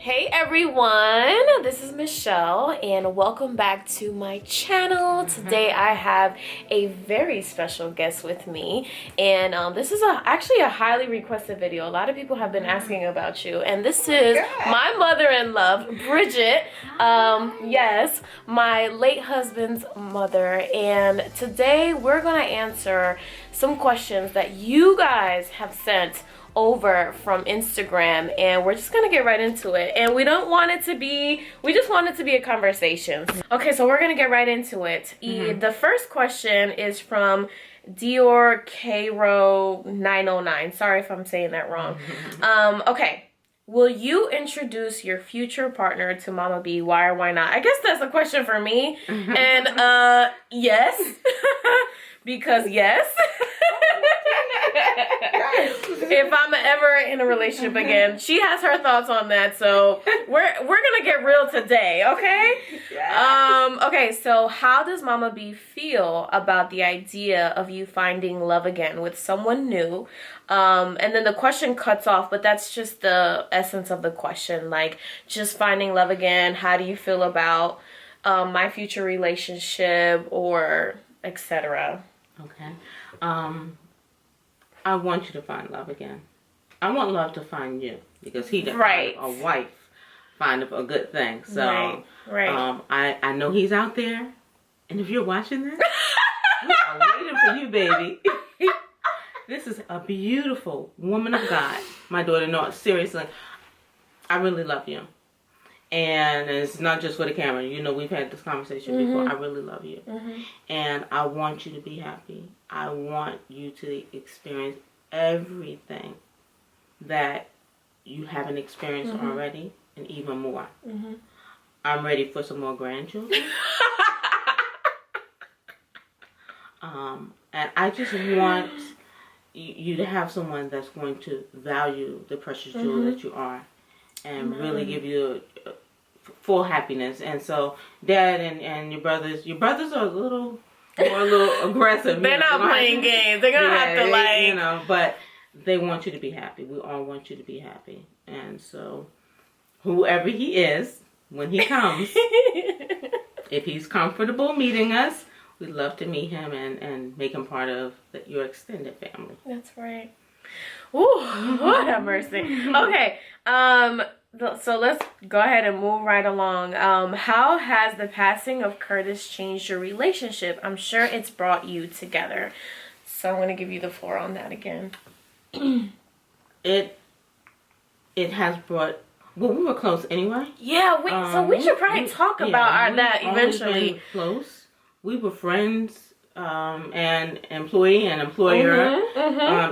Hey everyone, this is Michelle and welcome back to my channel. Today I have a very special guest with me, and this is actually a highly requested video. A lot of people have been asking about you, and this is my mother-in-law, Bridget. Yes, my late husband's mother, and today we're gonna answer some questions that you guys have sent over from Instagram, and we're just gonna get right into it. And we just want it to be a conversation. Okay, so we're gonna get right into it. The first question is from Dior Cairo 909. Sorry if I'm saying that wrong. Okay. Will you introduce your future partner to Mama B? Why or why not? I guess that's a question for me. And yes. Because yes. If I'm ever in a relationship again, she has her thoughts on that, so we're gonna get real today, okay? Yes. Okay, so how does Mama B feel about the idea of you finding love again with someone new? And then the question cuts off, but that's just the essence of the question, like just finding love again. How do you feel about my future relationship, or etc.? Okay. I want you to find love again. I want love to find you, because he didn't find a wife find a good thing. So I know he's out there, and if you're watching this, we are waiting for you, baby. This is a beautiful woman of God, my daughter. No, seriously, I really love you. And it's not just for the camera. You know, we've had this conversation before. I really love you. And I want you to be happy. I want you to experience everything that you haven't experienced already, and even more. I'm ready for some more grandchildren. And I just want you to have someone that's going to value the precious jewel that you are, and really give you full happiness. And so Dad and your brothers are a little aggressive. They're not playing games. They're gonna have to, like, you know, but they want you to be happy. We all want you to be happy. And so whoever he is, when he comes, if he's comfortable meeting us, we'd love to meet him and make him part of your extended family. That's right. Ooh, Lord have mercy. Okay, so let's go ahead and move right along. How has the passing of Curtis changed your relationship? I'm sure it's brought you together. So I'm going to give you the floor on that again. It has brought... Well, we were close anyway. Yeah, so we should probably talk about that eventually. Been close. We were friends, and employee and employer,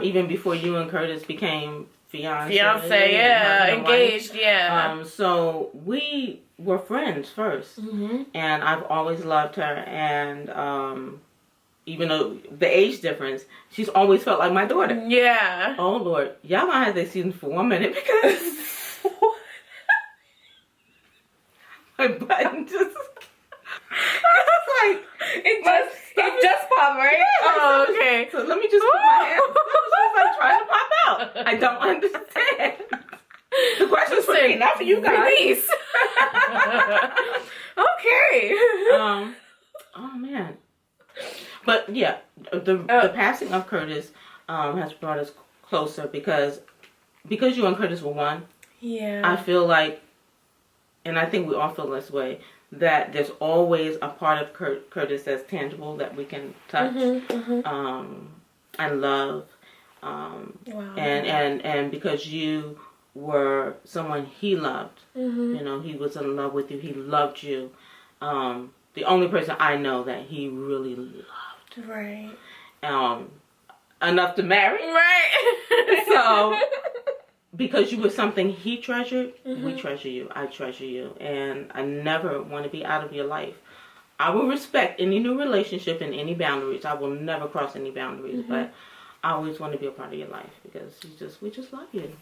even before you and Curtis became fiance, yeah, engaged, yeah. So we were friends first, and I've always loved her, and even though the age difference, she's always felt like my daughter. Yeah. Oh Lord, y'all might have this season for 1 minute, because my button just like it just popped, right? Yeah, oh, okay. So let me just put my hand. It was like trying to pop out. I don't understand. The question's for me, not for you guys. Release. Okay. Oh man. But yeah, the passing of Curtis has brought us closer, because you and Curtis were one. Yeah. I feel like, and I think we all feel this way, that there's always a part of Curtis that's tangible, that we can touch and love. Wow. And because you were someone he loved, you know, he was in love with you, he loved you. The only person I know that he really loved. Right. Enough to marry. Right. So... because you were something he treasured, we treasure you. I treasure you. And I never want to be out of your life. I will respect any new relationship and any boundaries. I will never cross any boundaries. But I always want to be a part of your life, because we just love you.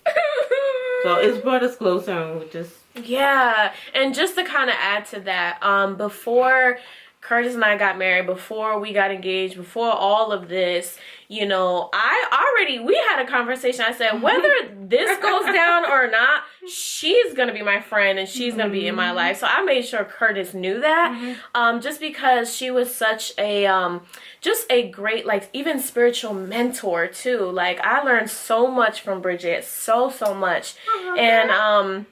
So it's brought us closer, and we just... Yeah. And just to kind of add to that, before Curtis and I got married, before we got engaged, before all of this, you know, we had a conversation. I said, whether this goes down or not, she's going to be my friend and she's going to be in my life. So I made sure Curtis knew that, just because she was such a, just a great, like, even spiritual mentor too. Like, I learned so much from Bridget, so much. And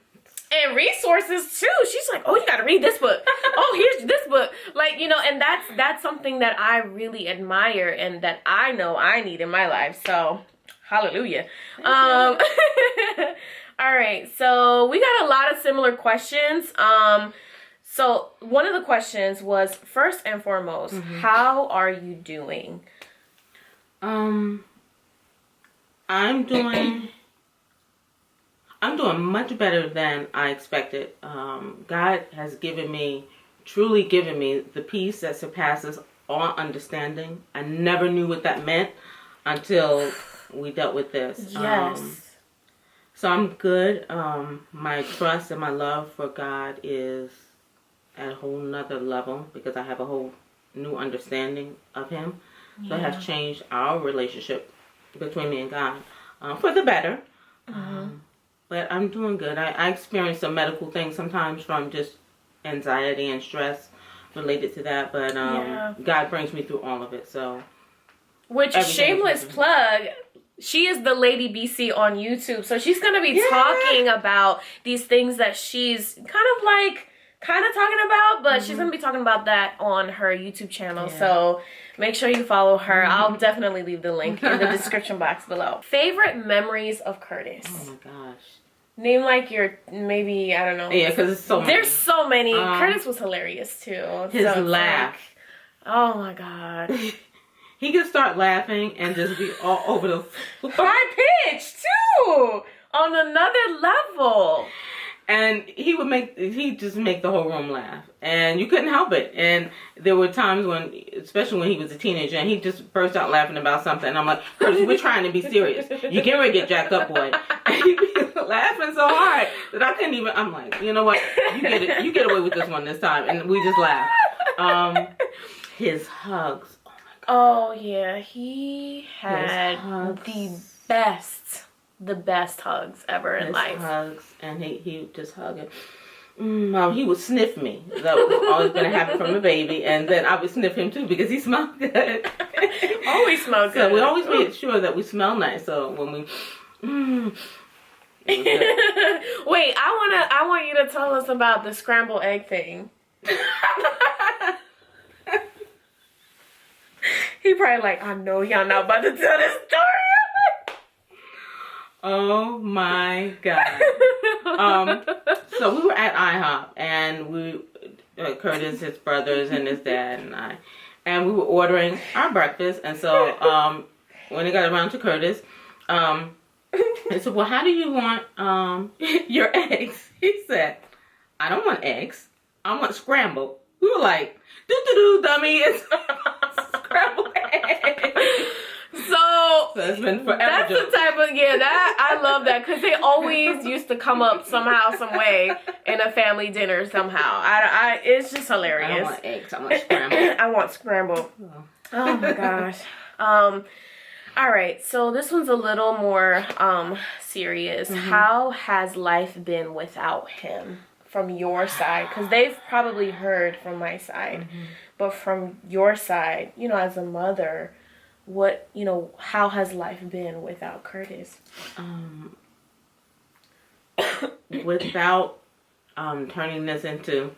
resources too. She's like, oh, you got to read this book. Oh, here's this book. Like, you know, and that's something that I really admire and that I know I need in my life. So, hallelujah. All right. So we got a lot of similar questions. So one of the questions was, first and foremost, how are you doing? I'm doing much better than I expected. God has truly given me the peace that surpasses all understanding. I never knew what that meant until we dealt with this. Yes. So I'm good. My trust and my love for God is at a whole nother level because I have a whole new understanding of Him. So it has changed our relationship between me and God for the better. But I'm doing good. I experience some medical things sometimes from just anxiety and stress related to that. But God brings me through all of it. So, which, shameless plug, she is the Lady BC on YouTube. So she's going to be talking about these things that she's kind of talking about. But she's going to be talking about that on her YouTube channel. Yeah. So make sure you follow her. I'll definitely leave the link in the description box below. Favorite memories of Curtis? Oh my gosh. Name like your, maybe, I don't know. Yeah, because it's so many. There's so many. Curtis was hilarious too. His laugh. Like, oh my God. He could start laughing and just be all over the floor. High pitch too. On another level. And he'd just make the whole room laugh. And you couldn't help it. And there were times when, especially when he was a teenager, and he'd just burst out laughing about something. And I'm like, Curtis, we're trying to be serious. You can't really get jacked up, boy. And he'd be laughing so hard that I couldn't even, I'm like, you know what? You get away with this one this time. And we just laugh. His hugs. Oh my God. Oh yeah, he had the best hugs ever in life. Hugs, and he just hug it. He would sniff me. That was always going to happen from a baby, and then I would sniff him too because he smelled good. Always smelled good. So we always made sure that we smell nice. So when we, wait, I want you to tell us about the scrambled egg thing. He probably like, I know y'all not about to tell this story. Oh my God. So we were at IHOP, and Curtis, his brothers, and his dad, and we were ordering our breakfast. And so when it got around to Curtis, I said, well, how do you want your eggs? He said, I don't want eggs. I want scrambled. We were like, do dummy, it's scrambled eggs. So it's been forever. That's the type of, that I love that, because they always used to come up somehow, some way in a family dinner somehow. It's just hilarious. I don't want eggs. I want scrambled. I want scrambled. Oh my gosh. All right, so this one's a little more serious. How has life been without him from your side? Because they've probably heard from my side, but from your side, as a mother, how has life been without Curtis? Without turning this into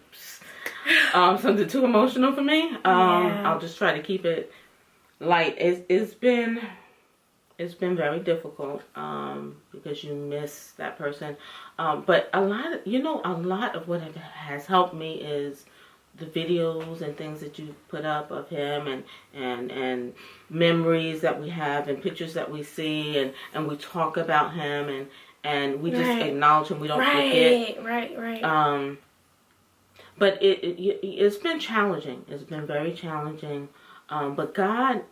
something too emotional for me, I'll just try to keep it light. It's been very difficult because you miss that person. But a lot of what has helped me is the videos and things that you put up of him, and memories that we have, and pictures that we see, and we talk about him, and we just acknowledge him. We don't forget. Right. But it's been challenging. It's been very challenging. But God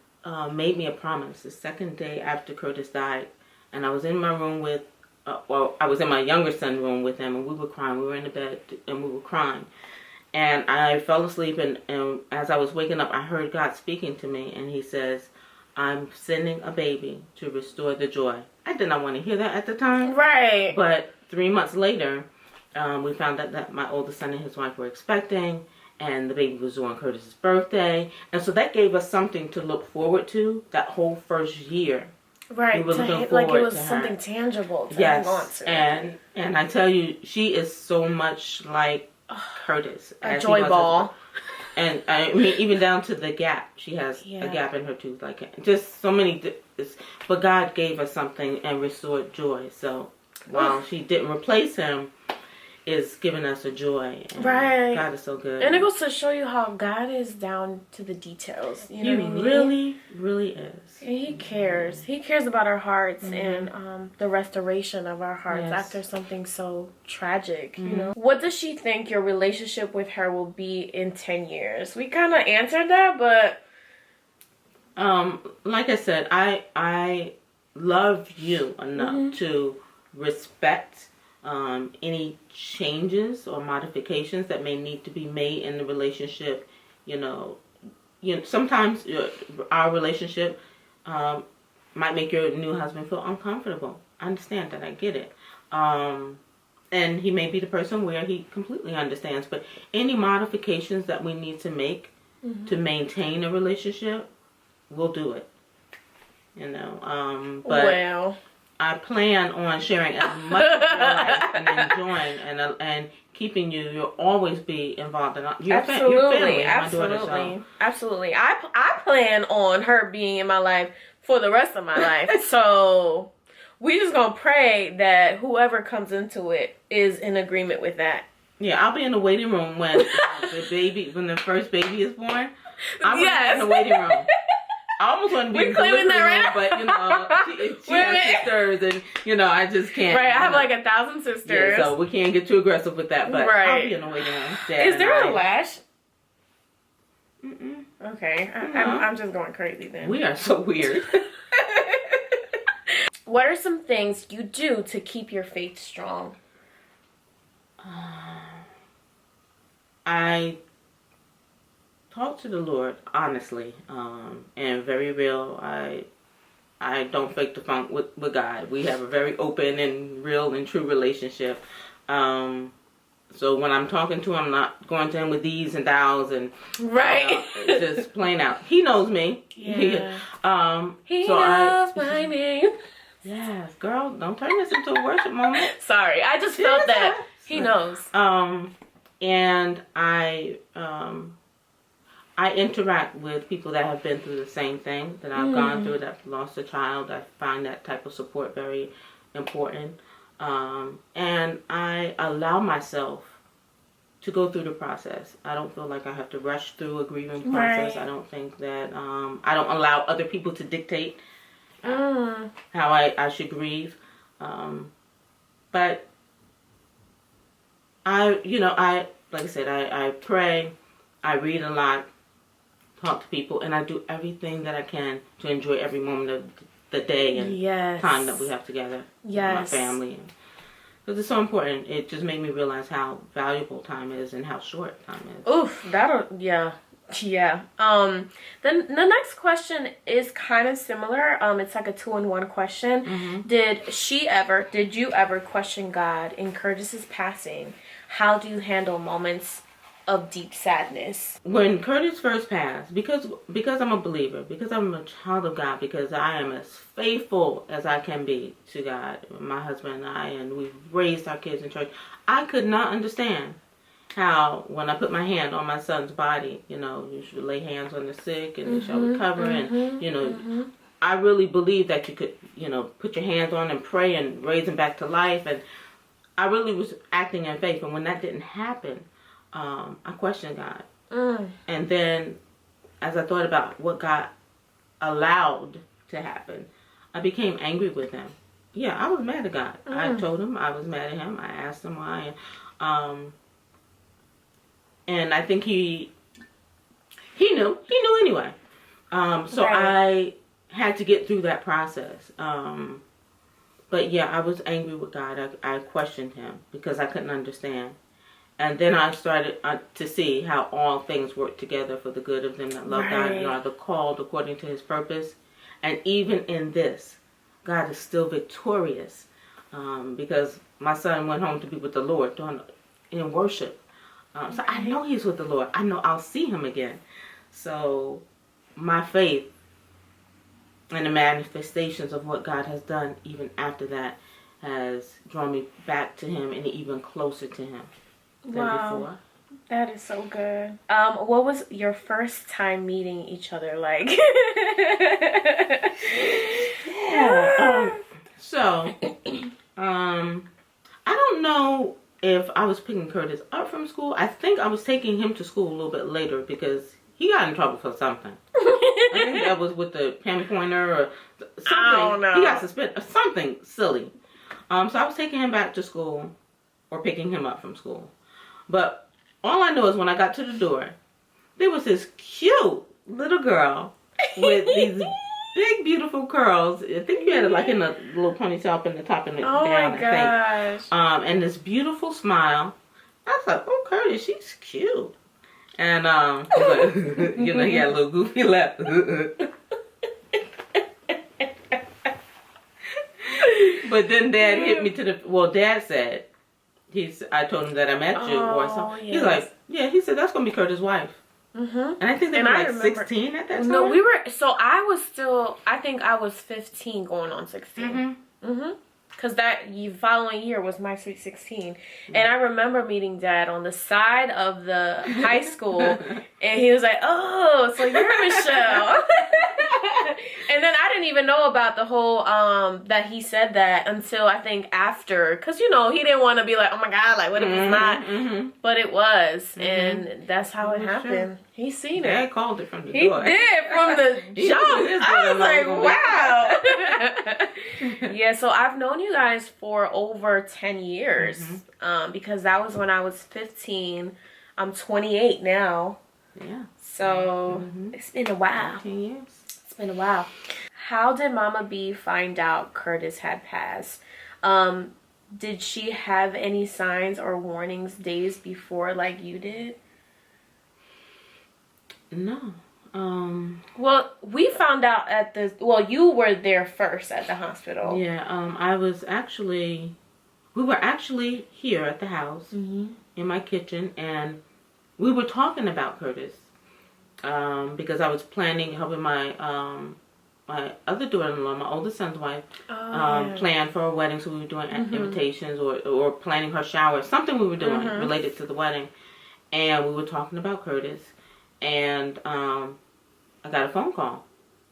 made me a promise the second day after Curtis died, and I was in my room with, I was in my younger son's room with him, and we were crying. We were in the bed and we were crying. And I fell asleep, and as I was waking up, I heard God speaking to me, and he says, I'm sending a baby to restore the joy. I did not want to hear that at the time. Right. But 3 months later, we found out that my oldest son and his wife were expecting, and the baby was on Curtis's birthday. And so that gave us something to look forward to that whole first year. Right. We were looking forward like it was something tangible to hang on to. And I tell you, she is so much like Curtis. A joy ball. And I mean, even down to the gap. She has a gap in her tooth. Like, just so many. But God gave us something and restored joy. So while she didn't replace him, is giving us a joy. And right. God is so good. And it goes to show you how God is down to the details. You know what I mean? He really, really is. And he cares. He cares about our hearts and the restoration of our hearts after something so tragic, you know? What does she think your relationship with her will be in 10 years? We kind of answered that, but... like I said, I love you enough to respect any changes or modifications that may need to be made in the relationship. You know, sometimes our relationship might make your new husband feel uncomfortable. I understand that. I get it. And he may be the person where he completely understands. But any modifications that we need to make to maintain a relationship, we'll do it. You know. But well, I plan on sharing as much of your life and enjoying and keeping you. You'll always be involved in your family. Absolutely. I plan on her being in my life for the rest of my life. So we just gonna pray that whoever comes into it is in agreement with that. Yeah, I'll be in the waiting room when the first baby is born. I'm in the waiting room. I almost want to be in the living room, but you know, she has sisters, and you know, I just can't. Right, I have like 1,000 sisters, so we can't get too aggressive with that. But I'll be in the waiting room. Is there a lash? Okay, I'm just going crazy then. We are so weird. What are some things you do to keep your faith strong? I talk to the Lord honestly, and very real. I don't fake the funk with God. We have a very open and real and true relationship. So when I'm talking to him, I'm not going to him with these and thous and it's just plain out. He knows me. Yeah. He knows my name. Yes, girl, don't turn this into a worship moment. Sorry, I just felt that. He knows. And I interact with people that have been through the same thing that I've gone through, that have lost a child. I find that type of support very important. And I allow myself to go through the process. I don't feel like I have to rush through a grieving process. I don't think that, I don't allow other people to dictate how I should grieve. But like I said, I pray, I read a lot, talk to people, and I do everything that I can to enjoy every moment of the day and time that we have together with my family. Because it's so important. It just made me realize how valuable time is and how short time is. Oof, Yeah. Then the next question is kind of similar. It's like a 2-in-1 question. Did you ever question God in Curtis's passing? How do you handle moments of deep sadness? When Curtis first passed, because I'm a believer, because I'm a child of God, because I am as faithful as I can be to God, my husband and I, and we've raised our kids in church, I could not understand how when I put my hand on my son's body, you should lay hands on the sick and they shall recover, and I really believe that you could, put your hands on and pray and raise them back to life, and I really was acting in faith. And when that didn't happen, I questioned God. And then as I thought about what God allowed to happen, I became angry with him. Yeah, I was mad at God. I told him I was mad at him. I asked him why. And I think he knew. He knew anyway. So I had to get through that process. But yeah, I was angry with God. I questioned him because I couldn't understand. And then I started to see how all things work together for the good of them that love God and are the called according to his purpose. And even in this, God is still victorious, because my son went home to be with the Lord in worship. So I know he's with the Lord. I know I'll see him again. So my faith and the manifestations of what God has done even after that has drawn me back to him and even closer to him than before. That is so good. What was your first time meeting each other like? I don't know if I was picking Curtis up from school. I think I was taking him to school a little bit later because he got in trouble for something. I think that was with the pen pointer or something. I don't know. He got suspended or something silly. So I was taking him back to school or picking him up from school. But all I know is when I got to the door, there was this cute little girl with these big, beautiful curls. I think you had it like in a little ponytail up in the top and down, my gosh. I think. And this beautiful smile. I thought, oh, Curtis, she's cute. And, but, you know, he had a little goofy laugh. But then Dad hit me to the, Dad said, I told him that I met you or something. Yes. He's like, yeah, he said, that's going to be Curtis' wife. And I think they were like 16 at that time. No, I think I was 15 going on 16. Because that following year was my sweet 16. And I remember meeting Dad on the side of the high school. And he was like, oh, so you're Michelle. And then I didn't even know about the whole, that he said that until I think after. Because, you know, he didn't want to be like, oh my God, like, what if it's not? But it was. And that's how it happened. He seen it. Dad called it from the door. He did from the jump. I was like, wow. Yeah, so I've known you guys for over 10 years. Because that was when I was 15. I'm 28 now. Yeah. So it's been a while. 10 years. It's been a while. How did Mama B find out Curtis had passed? Did she have any signs or warnings days before like you did? No. Well, we found out at you were there first at the hospital. Yeah, we were actually here at the house in my kitchen, and we were talking about Curtis because I was helping my my other daughter-in-law, my oldest son's wife, plan for a wedding. So we were doing invitations or planning her shower, something we were doing related to the wedding, and we were talking about Curtis. And I got a phone call,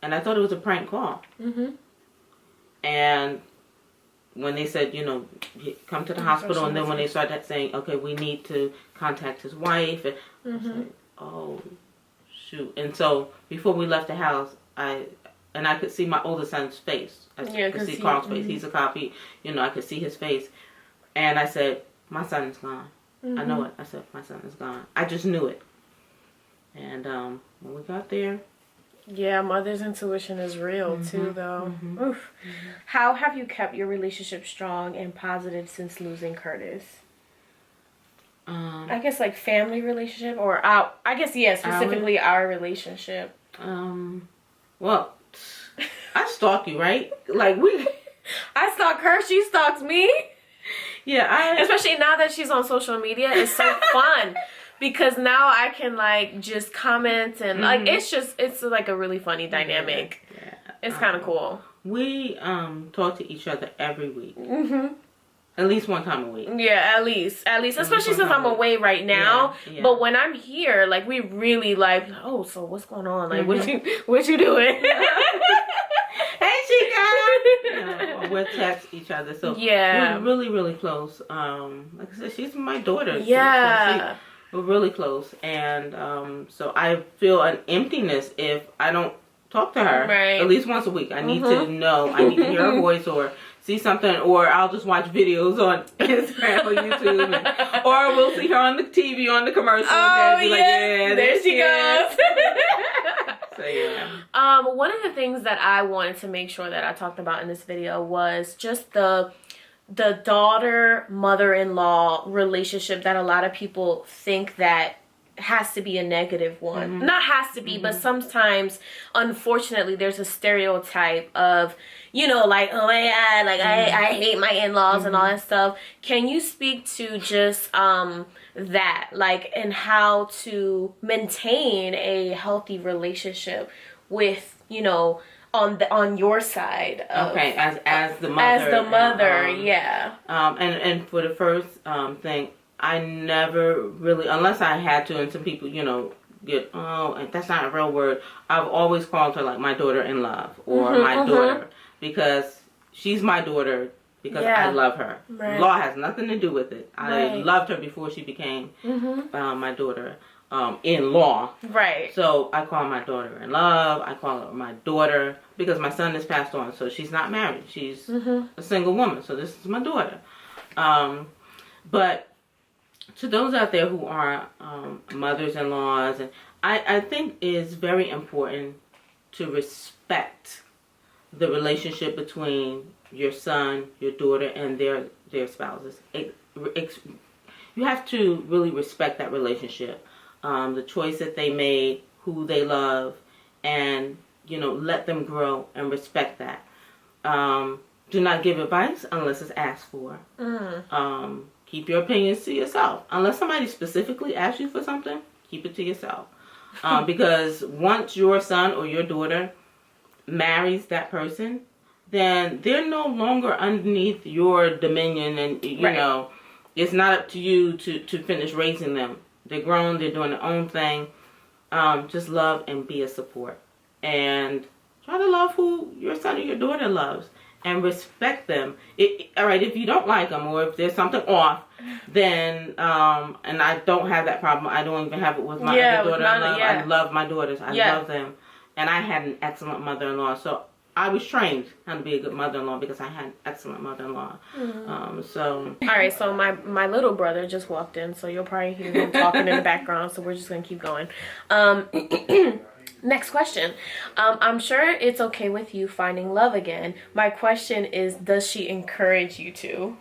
and I thought it was a prank call. And when they said, you know, come to the hospital, and then when they started saying, okay, we need to contact his wife, and I was like, oh, shoot. And so before we left the house, I could see my oldest son's face. I could see Carl's face. He's a cop. You know, I could see his face. And I said, my son is gone. I know it. I said, my son is gone. I just knew it. And when we got there, yeah, mother's intuition is real too, though. Oof. How have you kept your relationship strong and positive since losing Curtis? I guess like family relationship, or specifically our relationship. Well, I stalk you, right? Like I stalk her, she stalks me. Yeah, especially now that she's on social media, it's so fun. Because now I can like just comment and like it's like a really funny dynamic. Yeah. It's kind of cool. We talk to each other every week. At least one time a week. Yeah, at least. Especially since I'm away right now. Yeah. But when I'm here, like we really like, oh, so what's going on? Like what you doing? Hey, Chica. We'll text each other. So we're really, really close. Like I said, she's my daughter. Yeah. We're really close, and so I feel an emptiness if I don't talk to her at least once a week. I need to know, I need to hear her voice or see something, or I'll just watch videos on Instagram or YouTube, or we'll see her on the TV on the commercial. Oh, and be like, yeah, there she goes. So yeah. One of the things that I wanted to make sure that I talked about in this video was just the the daughter mother-in-law relationship that a lot of people think that has to be a negative one. Mm-hmm. Not has to be, mm-hmm. but sometimes, unfortunately, there's a stereotype of, you know, like, oh my God, like, mm-hmm. I hate my in-laws, mm-hmm. and all that stuff. Can you speak to just that, like, and how to maintain a healthy relationship with, you know, on your side of, okay, as the mother, yeah. And for the first thing, I never really, unless I had to, and some people, you know, get, oh, and that's not a real word. I've always called her like my daughter in love, or mm-hmm, my mm-hmm. daughter, because she's my daughter because I love her. Right. Law has nothing to do with it. I loved her before she became mm-hmm. My daughter. In law. Right. So I call my daughter in love. I call her my daughter because my son is passed on. So she's not married. She's mm-hmm. a single woman. So this is my daughter. But to those out there who are mothers-in-laws, and I think it is very important to respect the relationship between your son, your daughter, and their spouses. You have to really respect that relationship. The choice that they made, who they love, and, you know, let them grow and respect that. Do not give advice unless it's asked for. Mm. Keep your opinions to yourself. Unless somebody specifically asks you for something, keep it to yourself. Because once your son or your daughter marries that person, then they're no longer underneath your dominion, and, you know, it's not up to you to finish raising them. They're grown. They're doing their own thing. Just love and be a support. And try to love who your son or your daughter loves. And respect them. All right, if you don't like them, or if there's something off, then, and I don't have that problem. I don't even have it with my other daughter. I love my daughters. I love them. And I had an excellent mother-in-law. So I was trained how to be a good mother-in-law because I had an excellent mother-in-law. Mm-hmm. All right, so my little brother just walked in, so you'll probably hear him talking in the background, so we're just going to keep going. Next question. I'm sure it's okay with you finding love again. My question is, does she encourage you to?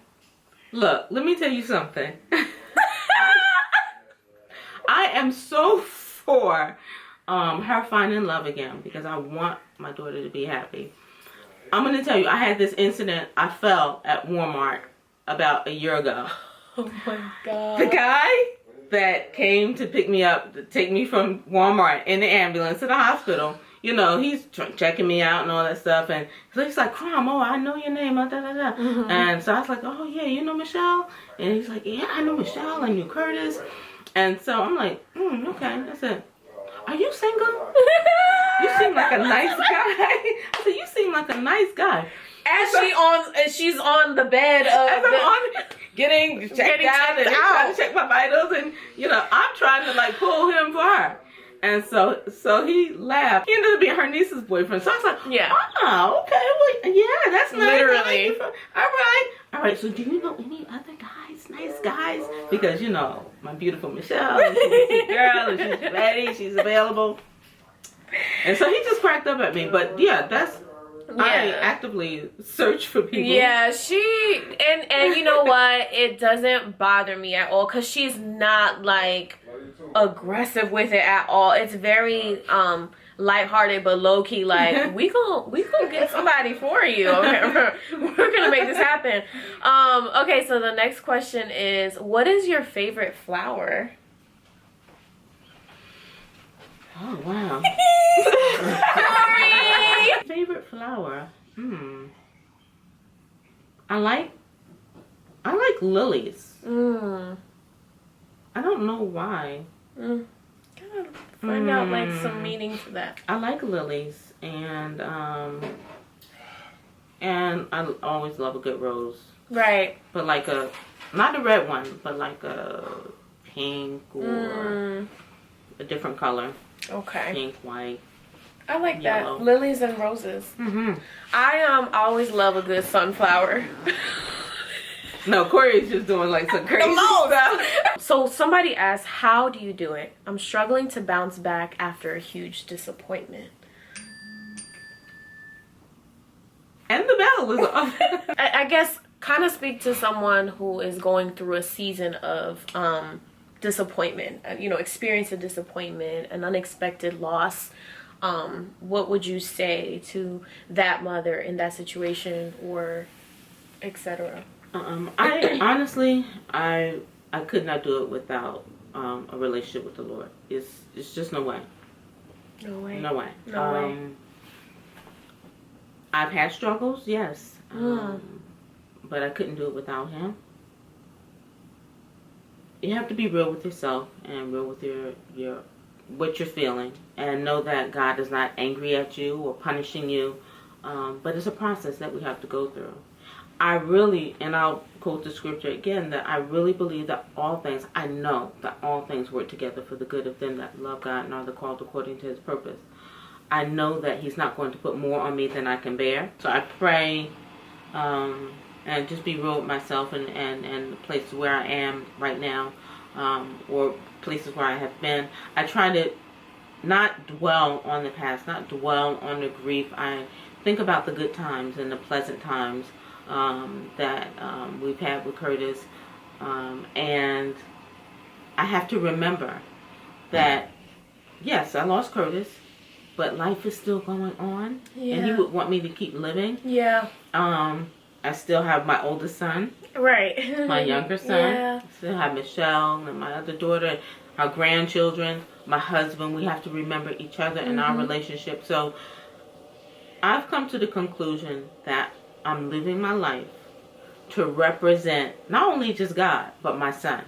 Look, let me tell you something. I am so for her finding love again because I want my daughter to be happy. I'm going to tell you, I had this incident. I fell at Walmart about a year ago. Oh my God. The guy that came to pick me up, to take me from Walmart in the ambulance to the hospital, you know, he's checking me out and all that stuff. And so he's like, Crom, oh, I know your name. Mm-hmm. And so I was like, oh, yeah, you know Michelle? And he's like, yeah, I know Michelle. I knew Curtis. And so I'm like, okay. I said, are you single? You seem like a nice guy. I said, you seem like a nice guy. As she's on the bed of getting checked out and trying to check my vitals, and, you know, I'm trying to like pull him for her. And so he laughed. He ended up being her niece's boyfriend. So I was like, oh, okay, well, yeah, that's nice. Literally. All right. So do you know any other guys, nice guys? Because, you know, my beautiful Michelle, and she's a girl, and she's ready, she's available. And so he just cracked up at me. But yeah, I actively search for people. Yeah, and you know what? It doesn't bother me at all because she's not like aggressive with it at all. It's very lighthearted but low key. Like we gonna get somebody for you. Okay? We're gonna make this happen. Okay, so the next question is, what is your favorite flower? Oh, wow. Sorry. Favorite flower? I like lilies. I don't know why. Gotta find out like some meaning to that. I like lilies, and I always love a good rose. Right. But like not a red one, but like a pink or a different color. Okay. Pink, white. I like yellow. that. Lilies and roses. I always love a good sunflower. No, Corey's just doing like some crazy stuff. So somebody asked, how do you do it? I'm struggling to bounce back after a huge disappointment. And the bell was off. I guess kind of speak to someone who is going through a season of disappointment, experience of disappointment, an unexpected loss, what would you say to that mother in that situation, or etc.? I honestly, I could not do it without a relationship with the Lord. It's just no way. No way. No way. No way. I've had struggles, yes, but I couldn't do it without Him. You have to be real with yourself and real with your what you're feeling, and know that God is not angry at you or punishing you, but it's a process that we have to go through. I really, and I'll quote the scripture again, that I really believe that I know that all things work together for the good of them that love God and are the called according to His purpose. I know that He's not going to put more on me than I can bear. So I pray and just be real with myself and the places where I am right now, or places where I have been. I try to not dwell on the past, not dwell on the grief. I think about the good times and the pleasant times that we've had with Curtis, and I have to remember that yes, I lost Curtis, but life is still going on, and He would want me to keep living. I still have my oldest son, right? My younger son. I still have Michelle and my other daughter, our grandchildren, my husband. We have to remember each other and our relationship. So I've come to the conclusion that I'm living my life to represent not only just God, but my son.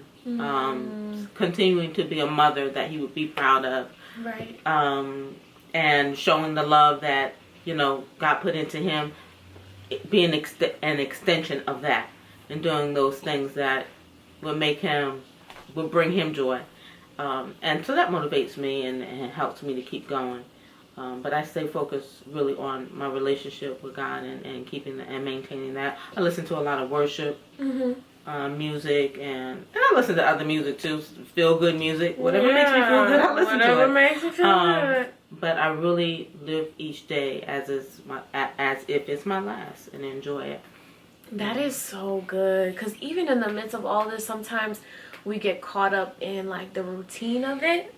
Continuing to be a mother that he would be proud of. Right. And showing the love that, God put into him, being an extension of that. And doing those things that would bring him joy. And so that motivates me and helps me to keep going. But I stay focused really on my relationship with God and keeping and maintaining that. I listen to a lot of worship, music, and I listen to other music too, feel good music. Whatever makes me feel good, I listen to it. Whatever makes me feel good. But I really live each day as if it's my last, and enjoy it. That is so good, because even in the midst of all this, sometimes we get caught up in like the routine of it.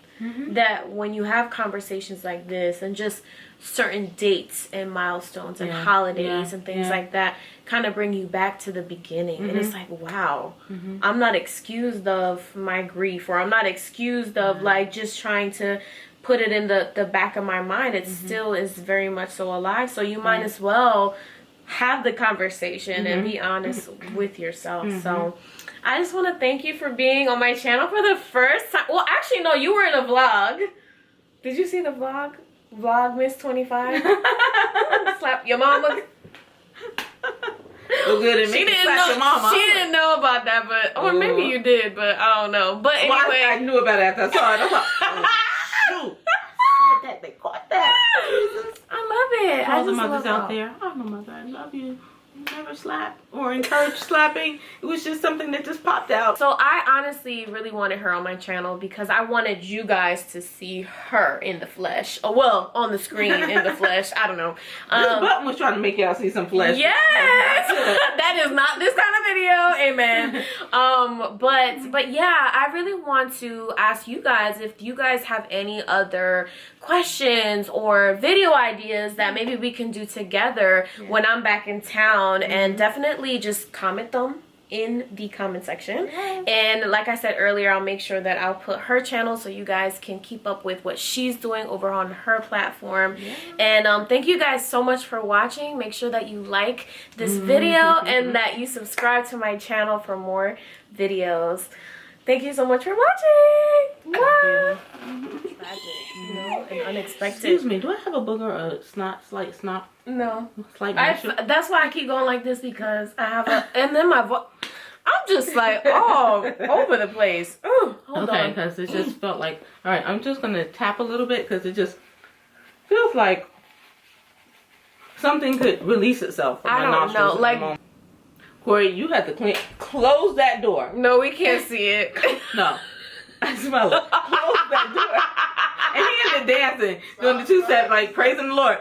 That when you have conversations like this and just certain dates and milestones and holidays and things like that kind of bring you back to the beginning, and it's like, wow, I'm not excused of my grief, or I'm not excused of like just trying to put it in the back of my mind. It still is very much so alive, so you might as well have the conversation and be honest with yourself. So I just want to thank you for being on my channel for the first time. Well, actually, no, you were in a vlog. Did you see the vlog? Vlog Miss 25? Slap your mama. Look good at me. She didn't know about that, but or maybe you did, but I don't know. But anyway, I knew about it after I saw it. I thought, oh, shoot. They caught that. Jesus. I love it. All the mothers out there. Oh, no, mother, I love you. Never slap or encourage slapping. It was just something that just popped out. So I honestly really wanted her on my channel because I wanted you guys to see her in the flesh. Oh, well, on the screen in the flesh. I don't know. This button was trying to make y'all see some flesh. Yes! That is not this kind of video. Amen. But yeah, I really want to ask you guys if you guys have any other questions or video ideas that maybe we can do together when I'm back in town, and definitely just comment them in the comment section. And like I said earlier, I'll make sure that I'll put her channel so you guys can keep up with what she's doing over on her platform. And thank you guys so much for watching. Make sure that you like this video and that you subscribe to my channel for more videos. Thank you so much for watching. Wow. Tragic, and unexpected. Excuse me, do I have a booger or a slight snot? No. That's why I keep going like this, because I have and then my voice, I'm just like all over the place. Hold on. Okay, because it just felt like, all right, I'm just going to tap a little bit because it just feels like something could release itself from my nostrils. I don't know, like, Corey, you have to close that door. No, we can't see it. No. I smell it. Close that door. And he in the dancing, doing the two-step, like praising the Lord.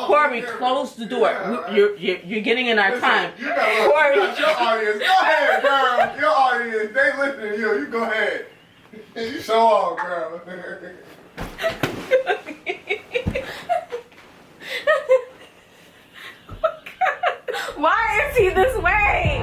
Corey, close the door. You're getting in our time. You got your audience. Go ahead, girl. Your audience, they listening to you. You go ahead. You show off, girl. Why is he this way?